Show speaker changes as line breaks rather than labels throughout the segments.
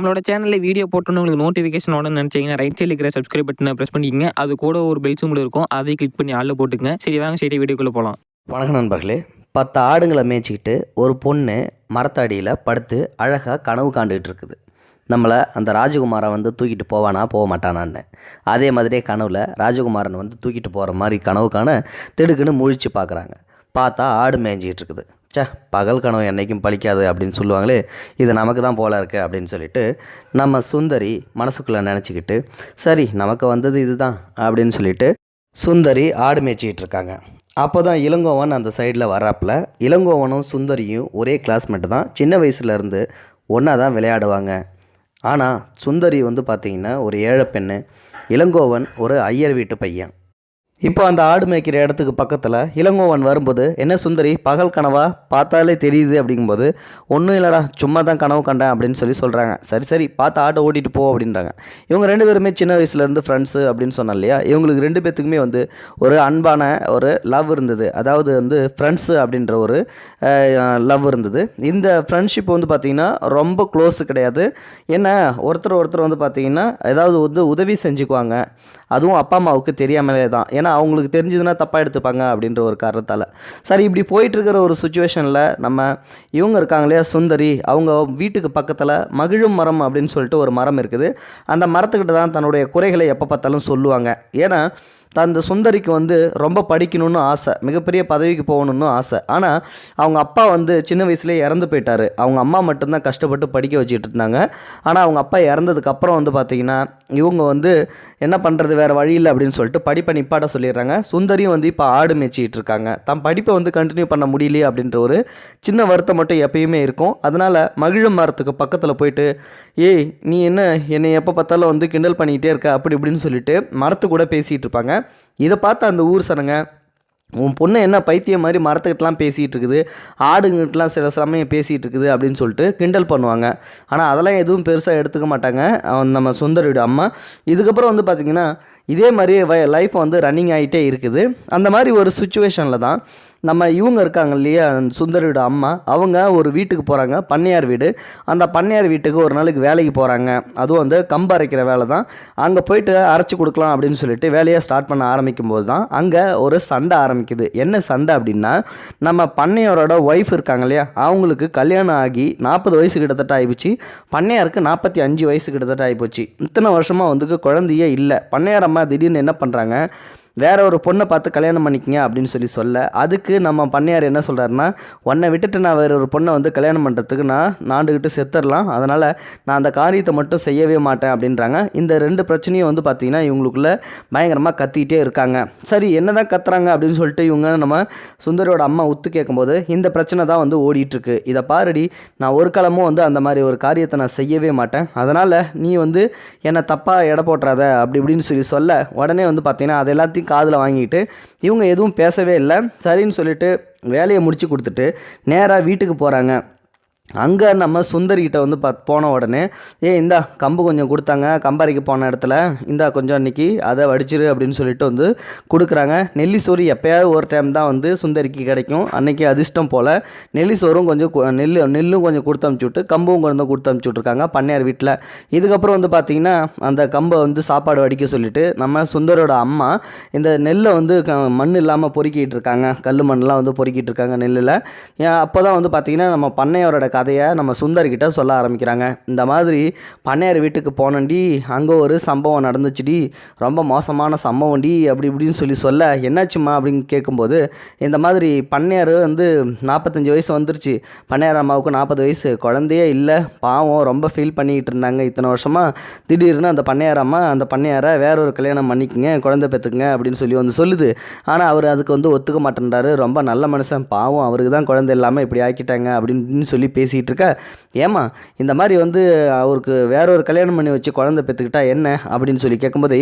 நம்மளோட சேனல்ல வீடியோ போட்டோன்னு உங்களுக்கு நோட்டிஃபிகேஷன் வரணும்னு நினைச்சீங்கன்னா ரைட் சைடில் இருக்கிற சப்ஸ்கிரைப் பட்டனை பிரஸ் பண்ணிக்கங்க. அது கூட ஒரு பெல் சிம்பிள் இருக்கும், அதை கிளிக் பண்ணி ஆளில் போட்டுக்கங்க. சரி வாங்க சரி வீடியோக்குள்ளே போகலாம்.
வணக்கம் நண்பர்களே. 10 ஆடுங்களை மேய்ச்சிக்கிட்டு ஒரு பொண்ணு மரத்தடியில் படுத்து அழகாக கனவு காண்டுகிட்டு இருக்குது. நம்மளை அந்த ராஜகுமாரை வந்து தூக்கிட்டு போவானா போக மாட்டானான்னு. அதே மாதிரியே கனவில் ராஜகுமாரன் வந்து தூக்கிட்டு போகிற மாதிரி கனவு காண திடுக்குன்னு முழிச்சு பார்க்குறாங்க. பார்த்தா ஆடு மேய்ஞ்சிக்கிட்டு இருக்குது. பகல் கனவு என்றைக்கும் பழிக்காது அப்படின்னு சொல்லுவாங்களே, இது நமக்கு தான் போல இருக்குது அப்படின்னு சொல்லிட்டு நம்ம சுந்தரி மனசுக்குள்ளே நினச்சிக்கிட்டு சரி நமக்கு வந்தது இதுதான் அப்படின்னு சொல்லிட்டு சுந்தரி ஆடு மேய்ச்சிக்கிட்டு இருக்காங்க. அப்போ தான் இளங்கோவன் அந்த சைடில் வர்றாப்புல. இளங்கோவனும் சுந்தரியும் ஒரே கிளாஸ்மேட்டு தான், சின்ன வயசுலேருந்து ஒன்றா தான் விளையாடுவாங்க. ஆனால் சுந்தரி வந்து பார்த்திங்கன்னா ஒரு ஏழை பெண்ணு, இளங்கோவன் ஒரு ஐயர் வீட்டு பையன். இப்போ அந்த ஆடு மேய்க்கிற இடத்துக்கு பக்கத்தில் இளங்கோவன் வரும்போது, என்ன சுந்தரி பகல் கனவா பார்த்தாலே தெரியுது அப்படிங்கும்போது, ஒன்றும் இல்லைடா சும்மா தான் கனவு கண்டேன் அப்படின்னு சொல்கிறாங்க. சரி சரி பார்த்து ஆட்டை ஓட்டிகிட்டு போ அப்படின்றாங்க. இவங்க 2 பேருமே சின்ன வயசுலேருந்து ஃப்ரெண்ட்ஸு அப்படின்னு சொன்னோம் இல்லையா. இவங்களுக்கு 2 பேர்த்துக்குமே வந்து ஒரு அன்பான ஒரு லவ் இருந்தது. அதாவது வந்து ஃப்ரெண்ட்ஸு அப்படின்ற ஒரு லவ் இருந்தது. இந்த ஃப்ரெண்ட்ஷிப் வந்து பார்த்திங்கன்னா ரொம்ப க்ளோஸு கிடையாது. ஏன்னா ஒருத்தர் வந்து பார்த்திங்கன்னா ஏதாவது வந்து உதவி செஞ்சுக்குவாங்க, அதுவும் அப்பா அம்மாவுக்கு தெரியாமலே தான். ஏன்னா அவங்களுக்கு தெரிஞ்சதுன்னா தப்பாக எடுத்துப்பாங்க அப்படின்ற ஒரு காரணத்தால். சரி இப்படி போயிட்டுருக்கிற ஒரு சுச்சுவேஷனில் நம்ம இவங்க இருக்காங்க இல்லையா சுந்தரி, அவங்க வீட்டுக்கு பக்கத்தில் மகிழும் மரம் அப்படின்னு சொல்லிட்டு ஒரு மரம் இருக்குது. அந்த மரத்துக்கிட்ட தான் தன்னுடைய குறைகளை எப்போ பார்த்தாலும் சொல்லுவாங்க. ஏன்னா அந்த சுந்தரிக்கு வந்து ரொம்ப படிக்கணும்னு ஆசை, மிகப்பெரிய பதவிக்கு போகணுன்னு ஆசை. ஆனால் அவங்க அப்பா வந்து சின்ன வயசுலேயே இறந்து போயிட்டார். அவங்க அம்மா மட்டும்தான் கஷ்டப்பட்டு படிக்க வச்சுட்டு இருந்தாங்க. ஆனால் அவங்க அப்பா இறந்ததுக்கப்புறம் வந்து பார்த்திங்கன்னா இவங்க வந்து என்ன பண்ணுறது வேறு வழி இல்லை அப்படின்னு சொல்லிட்டு படிப்பை நிப்பாட்ட சொல்லிடுறாங்க. சுந்தரியும் வந்து இப்போ ஆடு மேய்ச்சிக்கிட்டு இருக்காங்க. தான் படிப்பை வந்து கண்டினியூ பண்ண முடியலையே அப்படின்ற ஒரு சின்ன வருத்தம் மட்டும் எப்பயுமே இருக்கும். அதனால் மகிழும் மரத்துக்கு பக்கத்தில் போயிட்டு, ஏய் நீ என்னை எப்போ பார்த்தாலும் வந்து கிண்டல் பண்ணிக்கிட்டே இருக்க அப்படி இப்படின்னு சொல்லிட்டு மரத்து கூட பேசிகிட்டு இருப்பாங்க. இதை பார்த்து அந்த ஊர் சனங்க, உன் பொண்ணு என்ன பைத்தியம் மாதிரி மரத்துக்கிட்டலாம் பேசிகிட்டு இருக்குது, ஆடுங்கிட்டலாம் சில சமயம் பேசிகிட்டு இருக்குது அப்படின்னு சொல்லிட்டு கிண்டல் பண்ணுவாங்க. ஆனால் அதெல்லாம் எதுவும் பெருசாக எடுத்துக்க மாட்டாங்க நம்ம சுந்தரியோட அம்மா. இதுக்கப்புறம் வந்து பார்த்திங்கன்னா இதே மாதிரி லைஃப் வந்து ரன்னிங் ஆகிட்டே இருக்குது. அந்த மாதிரி ஒரு சுச்சுவேஷனில் தான் நம்ம இவங்க இருக்காங்க இல்லையா சுந்தரியோட அம்மா, அவங்க ஒரு வீட்டுக்கு போகிறாங்க, பண்ணையார் வீடு. அந்த பண்ணையார் வீட்டுக்கு ஒரு நாளைக்கு வேலைக்கு போகிறாங்க. அதுவும் வந்து கம்பு அரைக்கிற வேலை தான். அங்கே போயிட்டு அரைச்சி கொடுக்கலாம் அப்படின்னு சொல்லிட்டு வேலையை ஸ்டார்ட் பண்ண ஆரம்பிக்கும் போது தான் அங்கே ஒரு சண்டை ஆரம்பிக்குது. என்ன சண்டை அப்படின்னா, நம்ம பண்ணையாரோட ஒய்ஃப் இருக்காங்க இல்லையா, அவங்களுக்கு கல்யாணம் ஆகி 40 வயசு கிட்டத்தட்ட ஆகிப்போச்சு. பண்ணையாருக்கு 45 வயசு கிட்டத்தட்ட ஆகிப்போச்சு. இத்தனை வருஷமாக வந்து குழந்தையே இல்லை. பண்ணையார் அம்மா திடீர்னு என்ன பண்ணுறாங்க, வேற ஒரு பொண்ணை பார்த்து கல்யாணம் பண்ணிக்கங்க அப்படின்னு சொல்ல, அதுக்கு நம்ம பண்ணையார் என்ன சொல்கிறாருன்னா, உன்னை விட்டுட்டு நான் வேற ஒரு பொண்ணை வந்து கல்யாணம் பண்ணுறதுக்கு நான் நாண்டுக்கிட்டு செத்துடலாம், அதனால் நான் அந்த காரியத்தை மட்டும் செய்யவே மாட்டேன் அப்படின்றாங்க. இந்த 2 பிரச்சனையும் வந்து பார்த்திங்கன்னா இவங்களுக்குள்ள பயங்கரமாக கத்திக்கிட்டே இருக்காங்க. சரி என்ன தான் கத்துறாங்க அப்படின்னு சொல்லிட்டு இவங்க நம்ம சுந்தரியோட அம்மா உத்து கேட்கும்போது, இந்த பிரச்சனை தான் வந்து ஓடிட்டுருக்கு, இதை பாருடி, நான் ஒரு காலமும் வந்து அந்த மாதிரி ஒரு காரியத்தை நான் செய்யவே மாட்டேன், அதனால் நீ வந்து என்னை தப்பாக எடை போட்டுறாத அப்படி இப்படின்னு சொல்ல, உடனே வந்து பார்த்திங்கன்னா அது எல்லாத்தையும் காதில் வாங்கிட்டு இவங்க எதுவும் பேசவே இல்லை. சரின்னு சொல்லிட்டு வேலையை முடிச்சு கொடுத்துட்டு நேராக வீட்டுக்கு போகிறாங்க. அங்கே நம்ம சுந்தரிக்கிட்ட வந்து போன உடனே, இந்தா கம்பு கொஞ்சம் கொடுத்தாங்க, கம்பறைக்கு போன இடத்துல இந்தா கொஞ்சம் அன்றைக்கி அதை வடிச்சிரு அப்படின்னு சொல்லிட்டு வந்து கொடுக்குறாங்க. நெல்லி சோறு எப்போயாவது ஒரு டைம் தான் வந்து சுந்தரிக்கு கிடைக்கும். அன்றைக்கி அதிர்ஷ்டம் போல் நெல்லி சோறும் கொஞ்சம் நெல்லும் கொஞ்சம் கொடுத்து அனுப்பிச்சுட்டு கம்பும் கொஞ்சம் கொடுத்து அனுப்பிச்சுட்ருக்காங்க பண்ணையார் வீட்டில். இதுக்கப்புறம் வந்து பார்த்திங்கன்னா அந்த கம்பை வந்து சாப்பாடு வடிக்க சொல்லிவிட்டு நம்ம சுந்தரோட அம்மா இந்த நெல்லை வந்து மண் இல்லாமல் பொறுக்கிட்டு இருக்காங்க, கல் மண்ணெலாம் வந்து பொறுக்கிட்டு இருக்காங்க நெல்லில். அப்போ தான் வந்து பார்த்திங்கன்னா நம்ம பண்ணையாரோட கதையை நம்ம சுந்தர்கிட்ட சொல்ல ஆரம்பிக்கிறாங்க. இந்த மாதிரி பண்ணையார் வீட்டுக்கு போனண்டி, அங்கே ஒரு சம்பவம் நடந்துச்சுடி, ரொம்ப மோசமான சம்பவம்டி அப்படி இப்படின்னு சொல்ல, என்னாச்சுமா அப்படின்னு கேட்கும்போது, இந்த மாதிரி பண்ணையார் வந்து 45 வயசு வந்துருச்சு, பண்ணையார் அம்மாவுக்கு 40 வயசு, குழந்தையே இல்லை, பாவம் ரொம்ப ஃபீல் பண்ணிக்கிட்டு இருந்தாங்க இத்தனை வருஷமாக. திடீர்னு அந்த பண்ணையார் அம்மா அந்த பண்ணையாரை வேற ஒரு கல்யாணம் பண்ணிக்கங்க, குழந்தை பெற்றுக்குங்க அப்படின்னு வந்து சொல்லுது. ஆனால் அவர் அதுக்கு வந்து ஒத்துக்க மாட்டேன்றாரு. ரொம்ப நல்ல மனுஷன், பாவம் அவருக்கு தான் குழந்தை இல்லாமல் இப்படி ஆக்கிட்டாங்க அப்படின்னு சொல்லி பேசிகிட்டு இருக்க, ஏமா இந்த மாதிரி வந்து அவருக்கு வேற ஒரு கல்யாணம் பண்ணி வச்சு குழந்தை பெற்றுக்கிட்டா என்ன அப்படின்னு சொல்லி கேட்கும்போது,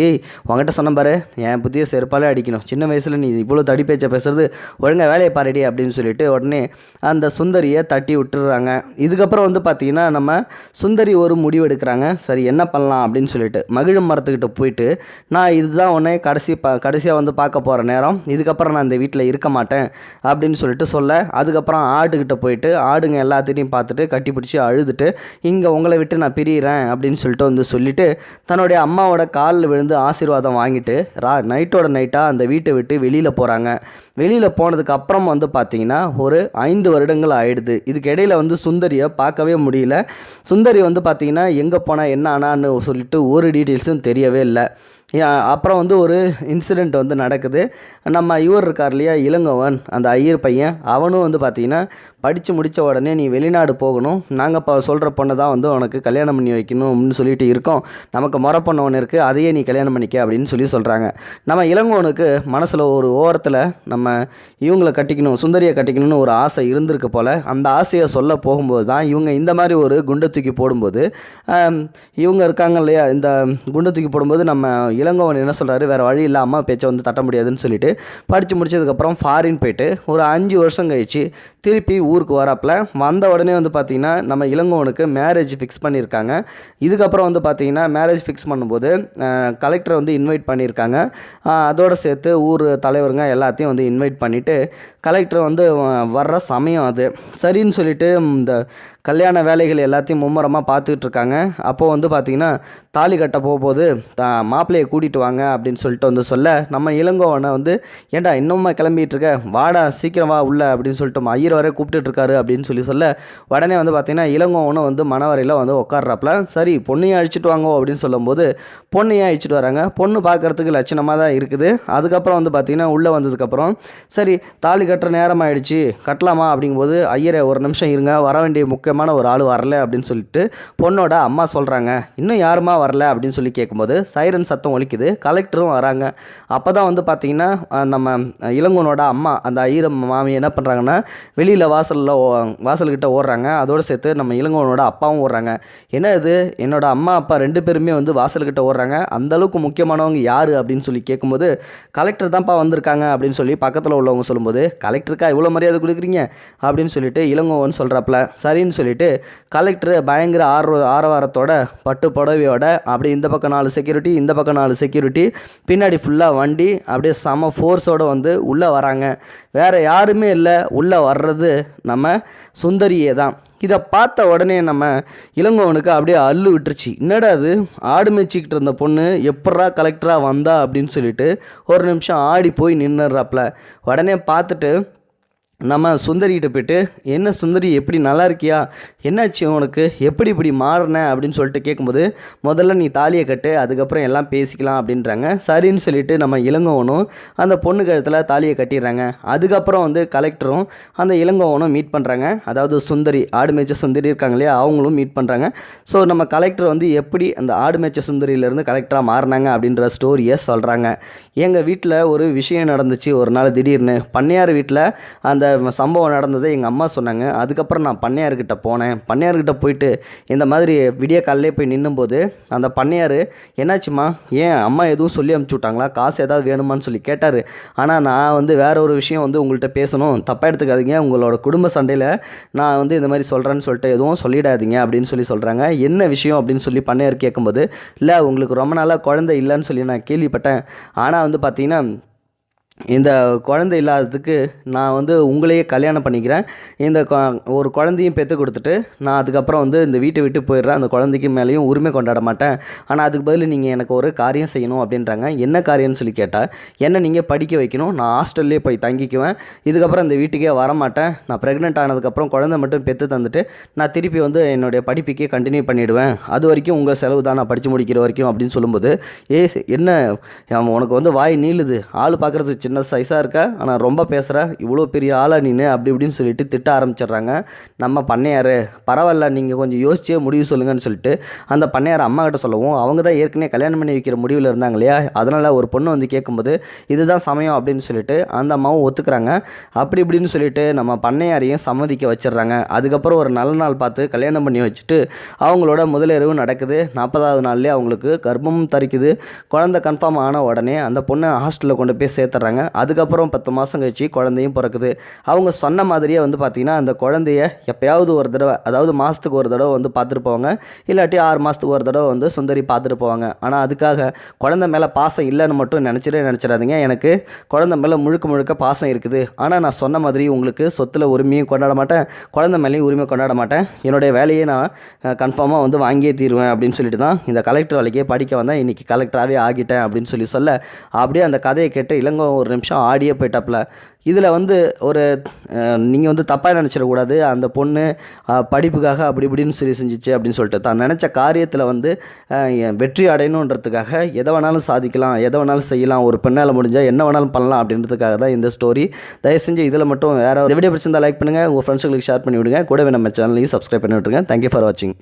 உங்ககிட்ட சொன்ன பாரு, என் புதிய செருப்பாலே அடிக்கணும், சின்ன வயசில் நீ இவ்வளோ தடி பேச்சை பேசுறது, ஒழுங்காக வேலையை பாருடி அப்படின்னு சொல்லிட்டு உடனே அந்த சுந்தரியை தட்டி விட்டுறாங்க. இதுக்கப்புறம் வந்து பார்த்திங்கன்னா நம்ம சுந்தரி ஒரு முடிவு எடுக்கிறாங்க. சரி என்ன பண்ணலாம் அப்படின்னு சொல்லிட்டு மகிழும் மரத்துக்கிட்ட போயிட்டு, நான் இதுதான் உடனே கடைசியாக வந்து பார்க்க போகிற நேரம், இதுக்கப்புறம் நான் இந்த வீட்டில் இருக்க மாட்டேன் அப்படின்னு சொல்லிட்டு அதுக்கப்புறம் ஆடுகிட்ட போயிட்டு ஆடுங்க எல்லாத்தையும் எல்லாத்தையும் பார்த்துட்டு கட்டிப்பிடிச்சி அழுதுட்டு இங்கே உங்களை விட்டு நான் பிரியிறேன் அப்படின்னு சொல்லிட்டு வந்து சொல்லிவிட்டு தன்னுடைய அம்மாவோட காலில் விழுந்து ஆசீர்வாதம் வாங்கிட்டு நைட்டோட நைட்டாக அந்த வீட்டை விட்டு வெளியில் போகிறாங்க. வெளியில் போனதுக்கு அப்புறம் வந்து பார்த்திங்கன்னா ஒரு 5 வருடங்கள் ஆயிடுது. இதுக்கு இடையில் வந்து சுந்தரியை பார்க்கவே முடியல. சுந்தரி வந்து பார்த்திங்கன்னா எங்கே போனால் என்ன ஆனான்னு சொல்லிட்டு ஒரு டீட்டெயில்ஸும் தெரியவே இல்லை. அப்புறம் வந்து ஒரு இன்சிடெண்ட் வந்து நடக்குது. நம்ம இவர் இருக்கார் இல்லையா, இளங்கோவன், அந்த ஐயர் பையன், அவனும் வந்து பார்த்திங்கன்னா படித்து முடித்த உடனே நீ வெளிநாடு போகணும், நாங்கள் இப்போ சொல்கிற பொண்ணை தான் வந்து உனக்கு கல்யாணம் பண்ணி வைக்கணும் அப்படின்னு சொல்லிட்டு இருக்கோம், நமக்கு முறை பொண்ணு ஒன்று இருக்குது, அதையே நீ கல்யாணம் பண்ணிக்க அப்படின்னு சொல்கிறாங்க. நம்ம இளங்கோவனுக்கு மனசில் ஒரு ஓரத்தில் நம்ம இவங்களை கட்டிக்கணும், சுந்தரியை கட்டிக்கணும்னு ஒரு ஆசை இருந்திருக்கு போல். அந்த ஆசையை சொல்ல போகும்போது தான் இவங்க இந்த மாதிரி ஒரு குண்டை தூக்கி போடும்போது இவங்க இருக்காங்க இல்லையா, இந்த குண்டை தூக்கி போடும்போது நம்ம இளங்கோவன் என்ன சொல்கிறாரு, வேறு வழி இல்லை, அம்மா பேச்சை வந்து தட்ட முடியாதுன்னு சொல்லிட்டு படித்து முடிச்சதுக்கப்புறம் ஃபாரின் போயிட்டு ஒரு 5 வருஷம் கழிச்சு திருப்பி ஊருக்கு வராப்பில். வந்த உடனே வந்து பார்த்திங்கன்னா நம்ம இளங்கோவனுக்கு மேரேஜ் ஃபிக்ஸ் பண்ணியிருக்காங்க. இதுக்கப்புறம் வந்து பார்த்திங்கன்னா மேரேஜ் ஃபிக்ஸ் பண்ணும்போது கலெக்டரை வந்து இன்வைட் பண்ணியிருக்காங்க. அதோடு சேர்த்து ஊர் தலைவருங்க எல்லாத்தையும் வந்து இன்வைட் பண்ணிவிட்டு கலெக்டர் வந்து வர்ற சமயம் அது சரின்னு சொல்லிட்டு இந்த கல்யாண வேலைகள் எல்லாத்தையும் மும்முரமாக பார்த்துக்கிட்டு இருக்காங்க. அப்போது வந்து பார்த்திங்கன்னா தாலி கட்ட போகும்போது மாப்பிள்ளையை கூட்டிகிட்டு வாங்க அப்படின்னு சொல்லிட்டு வந்து சொல்ல, நம்ம இளங்கோவனை வந்து ஏன்டா இன்னும்மா கிளம்பிகிட்டு இருக்க, வாடா சீக்கிரம் வா உள்ள அப்படின்னு சொல்லிட்டு ஐயர் வரை கூப்பிட்டுருக்காரு அப்படின்னு சொல்ல உடனே வந்து பார்த்திங்கன்னா இளங்கோவனும் வந்து மணவரையில் வந்து உட்கார்றாப்புல. சரி பொண்ணையும் அழிச்சிட்டு வாங்கோ அப்படின்னு சொல்லும்போது பொண்ணையும் அழிச்சிட்டு வராங்க. பொண்ணு பார்க்குறதுக்கு லட்சணமாக தான் இருக்குது. அதுக்கப்புறம் வந்து பார்த்திங்கன்னா உள்ளே வந்ததுக்கப்புறம் சரி தாலி கட்டுற நேரம் ஆகிடுச்சு, கட்டலாமா அப்படிங்கும்போது ஐயரை ஒரு நிமிஷம் இருங்க, வர வேண்டிய முக்கியமான ஒரு ஆள் வரல அப்படின்னு சொல்லிட்டு பொண்ணோட அம்மா சொல்கிறாங்க. இன்னும் யாருமா வரல அப்படின்னு சொல்லி கேட்கும்போது சைரன் சத்தம் ஒலிக்குது, கலெக்டரும் வராங்க. அப்போ தான் வந்து பார்த்திங்கன்னா நம்ம இளங்கோவனோட அம்மா அந்த ஐயர் மாமி என்ன பண்ணுறாங்கன்னா வெளியில் வாசல்கிட்ட ஓடுறாங்க. அதோடு சேர்த்து நம்ம இளங்கோவனோட அப்பாவும் ஓடுறாங்க. என்ன இது, என்னோட அம்மா அப்பா 2 பேருமே வந்து வாசல்கிட்ட ஓடுறாங்க, அந்தளவுக்கு முக்கியமானவங்க யார் அப்படின்னு சொல்லி கேட்கும்போது கலெக்டர் தான்ப்பா வந்திருக்காங்க அப்படின்னு சொல்லி பக்கத்தில் உள்ளவங்க சொல்லும்போது கலெக்டருக்கா இவ்வளோ மரியாதை கொடுக்குறீங்க அப்படின்னு சொல்லிட்டு இளங்கோவன் சொல்கிறாப்புல. சரின்னு சொல்லிட்டு கலெக்டர் பயங்கர ஆரவாரத்தோட பட்டு புடவையோட அப்படி இந்த பக்கம் 4 செக்யூரிட்டி, இந்த பக்கம் 4 செக்யூரிட்டி, பின்னாடி ஃபுல்லாக வண்டி, அப்படியே செம ஃபோர்ஸோடு வந்து உள்ளே வராங்க. வேறு யாருமே இல்லை, உள்ளே வர்றது நம்ம சுந்தரியே தான். இதை பார்த்த உடனே நம்ம இளங்கோவனுக்கு அப்படியே அள்ளு விட்டுருச்சு. என்னடா அது, ஆடு மேய்ச்சிக்கிட்டு இருந்த பொண்ணு எப்பட்றா கலெக்டராக வந்தா அப்படின்னு சொல்லிட்டு ஒரு நிமிஷம் ஆடி போய் நின்றுறாப்புல. உடனே பார்த்துட்டு நம்ம சுந்தரிகிட்ட போய்ட்டு என்ன சுந்தரி எப்படி நல்லா இருக்கியா, என்னாச்சு உனக்கு, எப்படி இப்படி மாறின அப்படின்னு சொல்லிட்டு கேட்கும்போது முதல்ல நீ தாலியை கட்டு, அதுக்கப்புறம் எல்லாம் பேசிக்கலாம் அப்படின்றாங்க. சரின்னு சொல்லிட்டு நம்ம இளங்கோவனும் அந்த பொண்ணு கழுத்தில் தாலியை கட்டிடுறாங்க. அதுக்கப்புறம் வந்து கலெக்டரும் அந்த இளங்கோவனும் மீட் பண்ணுறாங்க. அதாவது சுந்தரி, ஆடு மேய்ச்ச சுந்தரி இருக்காங்க இல்லையா, அவங்களும் மீட் பண்ணுறாங்க. ஸோ நம்ம கலெக்டர் வந்து எப்படி அந்த ஆடு மேய்ச்ச சுந்தரியிலேருந்து கலெக்டராக மாறினாங்க அப்படின்ற ஸ்டோரியை சொல்கிறாங்க. எங்கள் வீட்டில் ஒரு விஷயம் நடந்துச்சு ஒரு நாள், திடீர்னு பண்ணையார் வீட்டில் அந்த சம்பவம் நடந்ததை எங்கள் அம்மா சொன்னாங்க. அதுக்கப்புறம் நான் பண்ணையார்கிட்ட போனேன். பண்ணையார்கிட்ட போயிட்டு இந்த மாதிரி விடிய காலையிலே போய் நின்னும்போது அந்த பண்ணையார் என்னாச்சுமா, ஏன் அம்மா எதுவும் சொல்லி அனுப்பிச்சி விட்டாங்களா, காசு ஏதாவது வேணுமான்னு சொல்லி கேட்டார். ஆனால் நான் வந்து வேற ஒரு விஷயம் வந்து உங்கள்கிட்ட பேசணும், தப்பாக எடுத்துக்காதீங்க, உங்களோட குடும்ப சண்டையில் நான் வந்து இந்த மாதிரி சொல்கிறேன்னு சொல்லிட்டு எதுவும் சொல்லிடாதீங்க அப்படின்னு சொல்கிறாங்க. என்ன விஷயம் அப்படின்னு சொல்லி பண்ணையார் கேட்கும்போது, இல்லை உங்களுக்கு ரொம்ப நாளாக குழந்தை இல்லைன்னு சொல்லி நான் கேள்விப்பட்டேன், ஆனால் வந்து பார்த்தீங்கன்னா இந்த குழந்தை இல்லாததுக்கு நான் வந்து உங்களையே கல்யாணம் பண்ணிக்கிறேன், இந்த ஒரு குழந்தையும் பெற்று கொடுத்துட்டு நான் அதுக்கப்புறம் வந்து இந்த வீட்டை விட்டு போயிடுறேன், அந்த குழந்தைக்கு மேலேயும் உரிமை கொண்டாட மாட்டேன், ஆனால் அதுக்கு பதில் நீங்கள் எனக்கு ஒரு காரியம் செய்யணும் அப்படின்றாங்க. என்ன காரியம்னு சொல்லி கேட்டால், என்ன நீங்கள் படிக்க வைக்கணும், நான் ஹாஸ்டல்லே போய் தங்கிக்குவேன், இதுக்கப்புறம் இந்த வீட்டுக்கே வரமாட்டேன், நான் ப்ரெக்னென்ட் ஆனதுக்கப்புறம் குழந்தை மட்டும் பெற்று தந்துட்டு நான் திருப்பி வந்து என்னுடைய படிப்புக்கே கண்டினியூ பண்ணிவிடுவேன், அது வரைக்கும் உங்கள் செலவு தான், நான் படித்து முடிக்கிற வரைக்கும் அப்படின்னு சொல்லும்போது, என்ன உனக்கு வந்து வாய் நீளுது, ஆள் பார்க்குறதுக்கு சின்ன சைஸாக இருக்க, ஆனால் ரொம்ப பேசுகிற, இவ்வளோ பெரிய ஆளாக நீனு அப்படி இப்படின்னு சொல்லிட்டு திட்ட ஆரம்பிச்சிடுறாங்க. நம்ம பண்ணையார் பரவாயில்ல, நீங்கள் கொஞ்சம் யோசிச்சே முடிவு சொல்லுங்கன்னு சொல்லிட்டு அந்த பண்ணையார் அம்மா கிட்ட சொல்லவும், அவங்க தான் ஏற்கனவே கல்யாணம் பண்ணி வைக்கிற முடிவில் இருந்தாங்க இல்லையா, அதனால் ஒரு பொண்ணு வந்து கேட்கும்போது இதுதான் சமயம் அப்படின்னு சொல்லிட்டு அந்த அம்மாவும் ஒத்துக்கிறாங்க. அப்படி இப்படின்னு சொல்லிட்டு நம்ம பண்ணையாரையும் சம்மதிக்க வச்சிடுறாங்க. அதுக்கப்புறம் ஒரு நல்ல நாள் பார்த்து கல்யாணம் பண்ணி வச்சுட்டு அவங்களோட முதலிரவு நடக்குது. 40வது நாள்லேயே அவங்களுக்கு கர்ப்பமும் தரிக்குது. குழந்தை கன்ஃபார்ம் ஆன உடனே அந்த பொண்ணை ஹாஸ்டலில் கொண்டு போய் சேர்த்துறாங்க. பண்ணுறாங்க. அதுக்கப்புறம் 10 மாதம் கழிச்சு குழந்தையும் பிறக்குது. அவங்க சொன்ன மாதிரியே வந்து பார்த்திங்கன்னா அந்த குழந்தைய எப்போயாவது ஒரு தடவை, அதாவது மாதத்துக்கு ஒரு தடவை வந்து பார்த்துட்டு போவாங்க. இல்லாட்டி 6 மாதத்துக்கு ஒரு தடவை வந்து சுந்தரி பார்த்துட்டு போவாங்க. ஆனால் அதுக்காக குழந்தை மேலே பாசம் இல்லைன்னு மட்டும் நினச்சிடாதீங்க. எனக்கு குழந்தை மேலே முழுக்க பாசம் இருக்குது. ஆனால் நான் சொன்ன மாதிரி உங்களுக்கு சொத்தில் உரிமையும் கொண்டாட மாட்டேன், குழந்தை மேலேயும் உரிமை கொண்டாட மாட்டேன். என்னுடைய வேலையை நான் கன்ஃபார்மாக வந்து வாங்கியே தீருவேன் அப்படின்னு சொல்லிட்டு தான் இந்த கலெக்டர் வேலைக்கே படிக்க வந்தேன். இன்றைக்கி கலெக்டராகவே ஆகிட்டேன் அப்படின்னு சொல்ல அப்படியே அந்த கதையை கேட்டு இளங்கோ ஒரு நிமிஷம் ஆடியே போயிட்டாப்புல. இதில் வந்து ஒரு நீங்கள் வந்து தப்பாக நினச்சிடக்கூடாது. அந்த பொண்ணு படிப்புக்காக அப்படி இப்படின்னு செஞ்சிச்சு அப்படின்னு சொல்லிட்டு தான் நினச்ச காரியத்தில் வந்து வெற்றி அடையணுன்றதுக்காக எதை வேணாலும் சாதிக்கலாம், எதை வேணாலும் செய்யலாம், ஒரு பெண்ணால் முடிஞ்சால் என்ன வேணாலும் பண்ணலாம் அப்படின்றதுக்காக தான் இந்த ஸ்டோரி. தயவு செஞ்சு இதில் மட்டும் வேறு வீடியோ பிடிச்சிருந்தால் லைக் பண்ணுங்கள், உங்கள் ஃப்ரெண்ட்ஸுங்களுக்கு ஷேர் பண்ணி விடுங்க, கூடவே நம்ம சேனலையும் சப்ஸ்கிரைப் பண்ணி விட்டுருங்க. தேங்க்யூ ஃபார் வாட்சிங்.